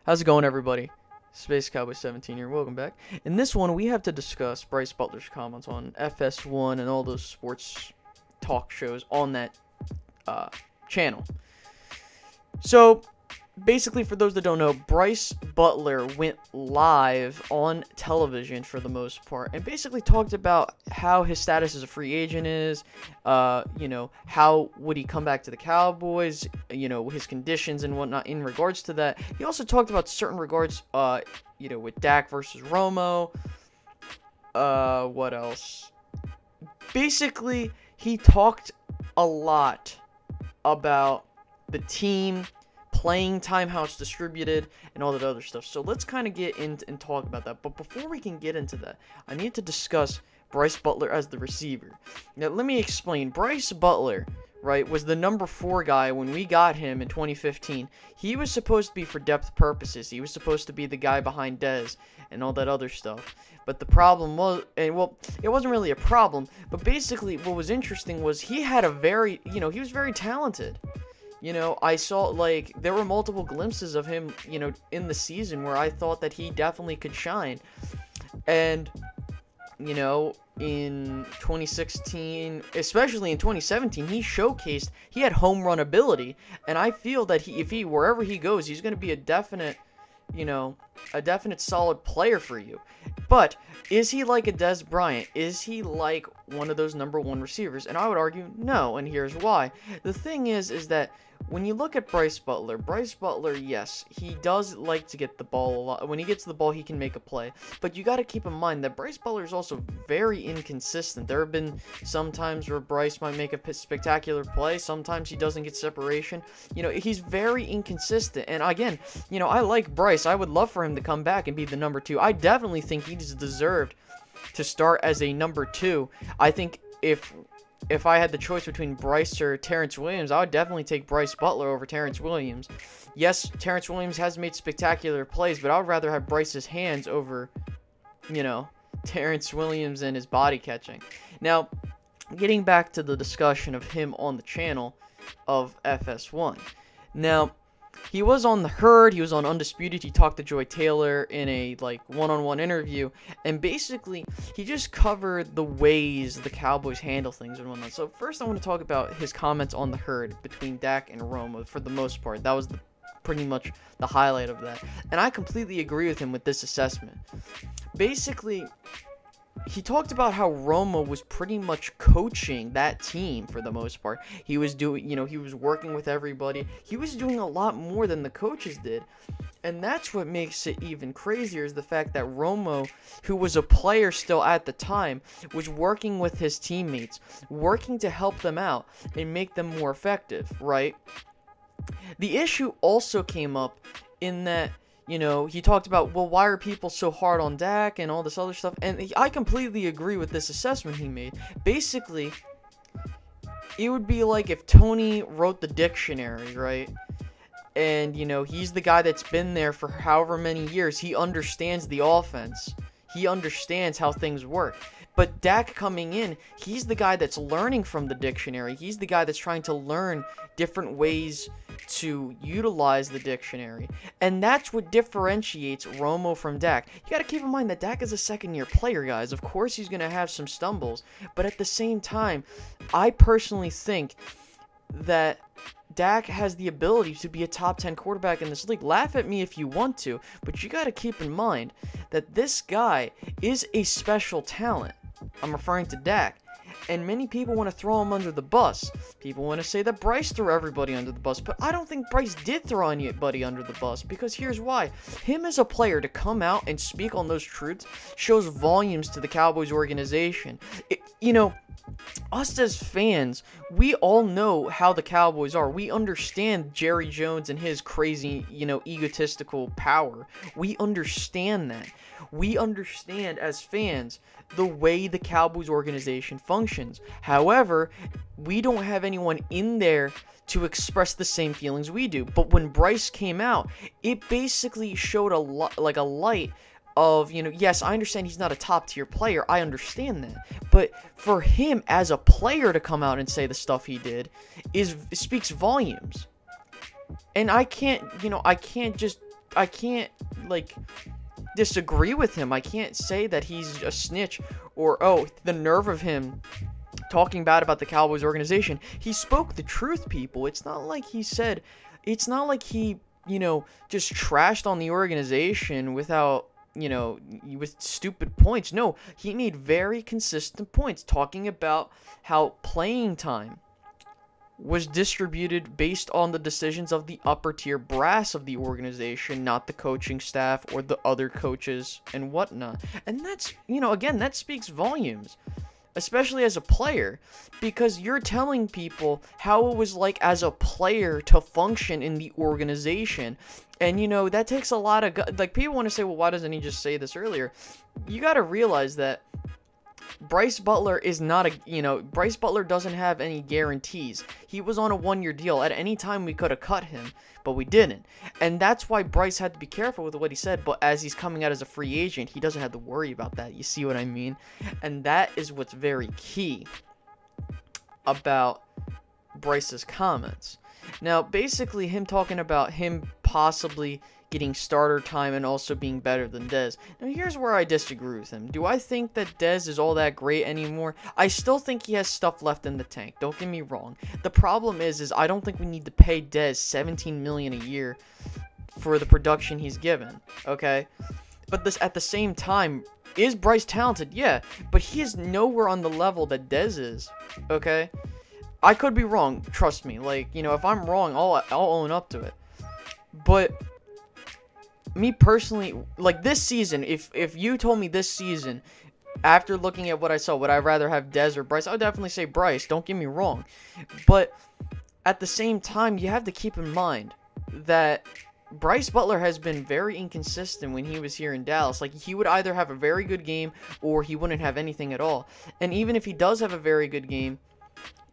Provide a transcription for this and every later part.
How's it going, everybody? Space Cowboy 17 here. Welcome back. In this one, we have to discuss Brice Butler's comments on FS1 and all those sports talk shows on that channel. So, basically, for those that don't know, Brice Butler went live on television for the most part and basically talked about how his status as a free agent is, how would he come back to the Cowboys, his conditions and whatnot in regards to that. He also talked about certain regards, with Dak versus Romo. What else? Basically, he talked a lot about the team, playing time, how it's distributed, and all that other stuff. So let's kind of get in and talk about that. But before we can get into that, I need to discuss Brice Butler as the receiver. Now, let me explain. Brice Butler, right, was the number 4 guy when we got him in 2015. He was supposed to be for depth purposes. He was supposed to be the guy behind Dez and all that other stuff. But the problem was, it wasn't really a problem, but basically what was interesting was he had a very, he was very talented. I saw, there were multiple glimpses of him, in the season where I thought that he definitely could shine. And, in 2016, especially in 2017, he showcased, he had home run ability. And I feel that wherever he goes, he's going to be a definite solid player for you. But is he like a Dez Bryant? Is he like one of those number 1 receivers? And I would argue no, and here's why. The thing is that when you look at Brice Butler, yes, he does like to get the ball a lot. When he gets the ball, he can make a play. But you got to keep in mind that Brice Butler is also very inconsistent. There have been some times where Brice might make a spectacular play. Sometimes he doesn't get separation. He's very inconsistent. And again, I like Brice. I would love for him to come back and be the number 2. I definitely think he's deserved to start as a number 2. I think if I had the choice between Brice or Terrence Williams, I would definitely take Brice Butler over Terrence Williams. Yes, Terrence Williams has made spectacular plays, but I would rather have Brice's hands over, Terrence Williams and his body catching. Now, getting back to the discussion of him on the channel of FS1. Now, he was on The Herd, he was on Undisputed, he talked to Joy Taylor in a, one-on-one interview, and basically, he just covered the ways the Cowboys handle things and whatnot. So first I want to talk about his comments on The Herd between Dak and Romo for the most part. That was pretty much the highlight of that. And I completely agree with him with this assessment. Basically, he talked about how Romo was pretty much coaching that team for the most part. He was doing, he was working with everybody. He was doing a lot more than the coaches did. And that's what makes it even crazier is the fact that Romo, who was a player still at the time, was working with his teammates, working to help them out and make them more effective, right? The issue also came up in that, he talked about, well, why are people so hard on Dak and all this other stuff? And I completely agree with this assessment he made. Basically, it would be like if Tony wrote the dictionary, right? And, he's the guy that's been there for however many years. He understands the offense. He understands how things work. But Dak coming in, he's the guy that's learning from the dictionary. He's the guy that's trying to learn different ways to utilize the dictionary. And that's what differentiates Romo from Dak. You got to keep in mind that Dak is a second-year player, guys. Of course he's going to have some stumbles. But at the same time, I personally think that Dak has the ability to be a top 10 quarterback in this league. Laugh at me if you want to, but you got to keep in mind that this guy is a special talent. I'm referring to Dak. And many people want to throw him under the bus. People want to say that Brice threw everybody under the bus. But I don't think Brice did throw anybody under the bus. Because here's why. Him as a player to come out and speak on those truths shows volumes to the Cowboys organization. Us as fans, we all know how the Cowboys are. We understand Jerry Jones and his crazy, egotistical power. We understand that. We understand as fans the way the Cowboys organization functions. However, we don't have anyone in there to express the same feelings we do. But when Brice came out, it basically showed a light of, yes, I understand he's not a top tier player. I understand that. But for him as a player to come out and say the stuff he did speaks volumes. And I can't just I can't, like, disagree with him. I can't say that he's a snitch, or, oh, the nerve of him talking bad about the Cowboys organization. He spoke the truth, people. It's not like he, you know, just trashed on the organization without, you know, with stupid points. No, he made very consistent points talking about how playing time was distributed based on the decisions of the upper tier brass of the organization, not the coaching staff or the other coaches and whatnot. And that's, you know, again, that speaks volumes, especially as a player, because you're telling people how it was like as a player to function in the organization. And, you know, that takes a lot of, like, people want to say, well, why doesn't he just say this earlier? You got to realize that Brice Butler is not a, you know, Brice Butler doesn't have any guarantees. He was on a one-year deal. At any time, we could have cut him, but we didn't. And that's why Brice had to be careful with what he said, but as he's coming out as a free agent, he doesn't have to worry about that. You see what I mean? And that is what's very key about Brice's comments. Now, basically, him talking about him possibly getting starter time and also being better than Dez. Now, here's where I disagree with him. Do I think that Dez is all that great anymore? I still think he has stuff left in the tank. Don't get me wrong. The problem is I don't think we need to pay Dez $17 million a year for the production he's given, okay? But this, at the same time, is Brice talented? Yeah, but he is nowhere on the level that Dez is, okay? I could be wrong, trust me. Like, you know, if I'm wrong, I'll own up to it. But me personally, like, this season, if you told me this season, after looking at what I saw, would I rather have Dez or Brice? I would definitely say Brice, don't get me wrong. But at the same time, you have to keep in mind that Brice Butler has been very inconsistent when he was here in Dallas. Like, he would either have a very good game or he wouldn't have anything at all. And even if he does have a very good game,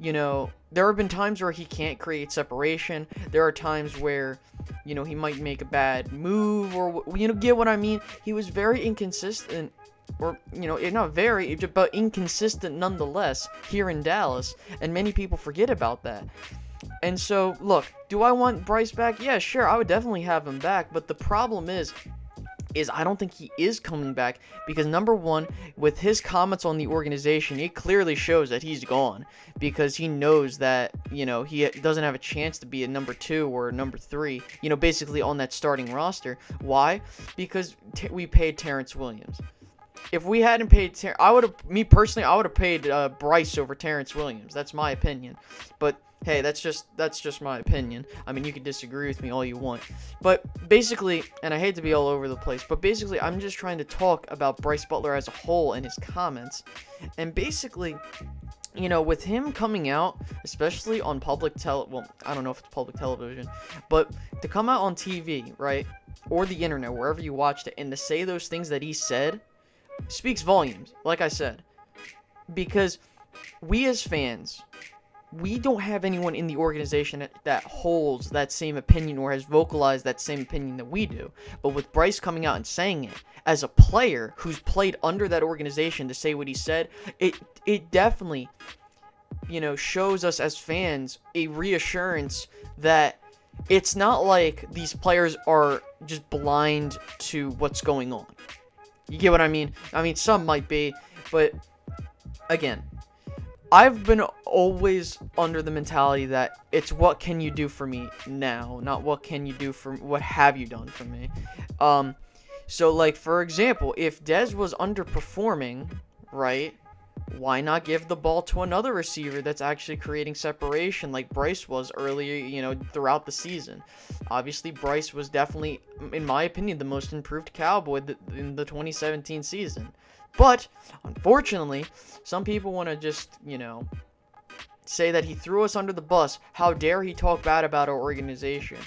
you know, there have been times where he can't create separation. There are times where, you know, he might make a bad move, or, you know, get what I mean? He was very inconsistent, or, you know, not very, but inconsistent nonetheless here in Dallas, and many people forget about that. And so, look, do I want Brice back? Yeah, sure, I would definitely have him back, but the problem is I don't think he is coming back, because number one, with his comments on the organization, it clearly shows that he's gone, because he knows that, you know, he doesn't have a chance to be a number 2 or a number 3, you know, basically on that starting roster. Why? Because we paid Terrence Williams. If we hadn't paid me personally, I would have paid Brice over Terrence Williams. That's my opinion. But hey, that's just my opinion. I mean, you can disagree with me all you want. But basically, and I hate to be all over the place, but basically, I'm just trying to talk about Brice Butler as a whole and his comments. And basically, you know, with him coming out, especially on well, I don't know if it's public television, but to come out on TV, right, or the internet, wherever you watched it, and to say those things that he said, speaks volumes, like I said. Because we as fans, we don't have anyone in the organization that holds that same opinion or has vocalized that same opinion that we do. But with Brice coming out and saying it, as a player who's played under that organization, to say what he said, it definitely, you know, shows us as fans a reassurance that it's not like these players are just blind to what's going on. You get what I mean? I mean, some might be, but again, I've been always under the mentality that it's what can you do for me now, not what can you do for, what have you done for me. So, like, for example, if Dez was underperforming, right, why not give the ball to another receiver that's actually creating separation like Brice was earlier, you know, throughout the season? Obviously, Brice was definitely, in my opinion, the most improved Cowboy in the 2017 season. But, unfortunately, some people want to just, you know, say that he threw us under the bus. How dare he talk bad about our organization?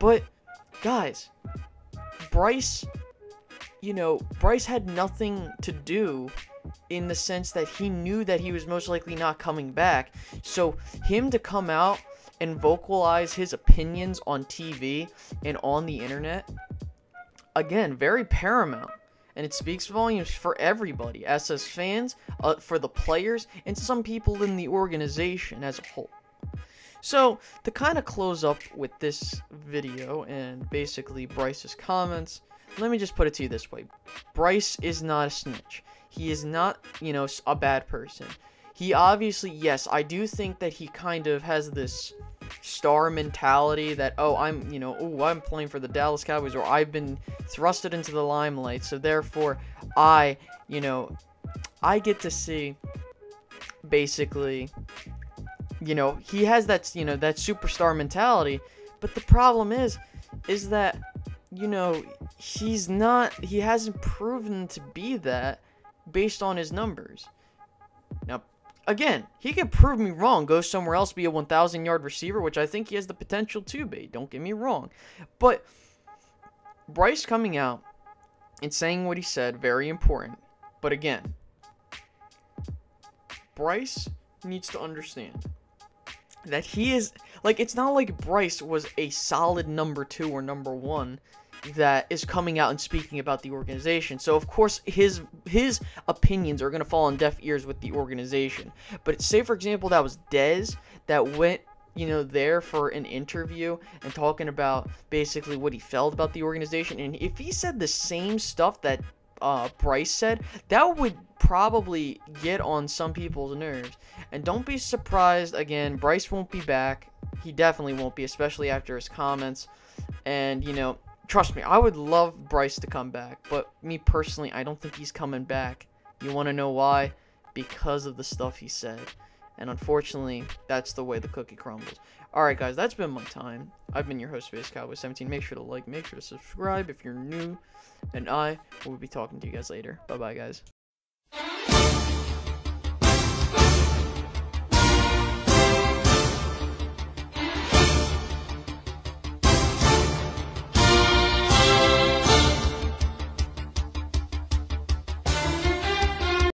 But, guys, Brice, you know, Brice had nothing to do in the sense that he knew that he was most likely not coming back. So, him to come out and vocalize his opinions on TV and on the internet, again, very paramount. And it speaks volumes for everybody, us as fans, for the players, and some people in the organization as a whole. So, to kind of close up with this video and basically Brice's comments, let me just put it to you this way. Brice is not a snitch. He is not, you know, a bad person. He obviously, yes, I do think that he kind of has this star mentality that, oh, I'm playing for the Dallas Cowboys, or I've been thrusted into the limelight, so therefore I get to see, basically, he has that, that superstar mentality. But the problem is that, he hasn't proven to be that based on his numbers. Now, again, he could prove me wrong, go somewhere else, be a 1,000-yard receiver, which I think he has the potential to be. Don't get me wrong. But Brice coming out and saying what he said, very important. But again, Brice needs to understand that he is, like, it's not like Brice was a solid number 2 or number 1 that is coming out and speaking about the organization. So, of course, his opinions are going to fall on deaf ears with the organization. But say, for example, that was Dez that went, there for an interview and talking about basically what he felt about the organization. And if he said the same stuff that Brice said, that would probably get on some people's nerves. And don't be surprised, again, Brice won't be back. He definitely won't be, especially after his comments. And, trust me, I would love Brice to come back, but me personally, I don't think he's coming back. You want to know why? Because of the stuff he said. And unfortunately, that's the way the cookie crumbles. Alright guys, that's been my time. I've been your host, Space Cowboy 17. Make sure to like, make sure to subscribe if you're new. And I will be talking to you guys later. Bye-bye, guys.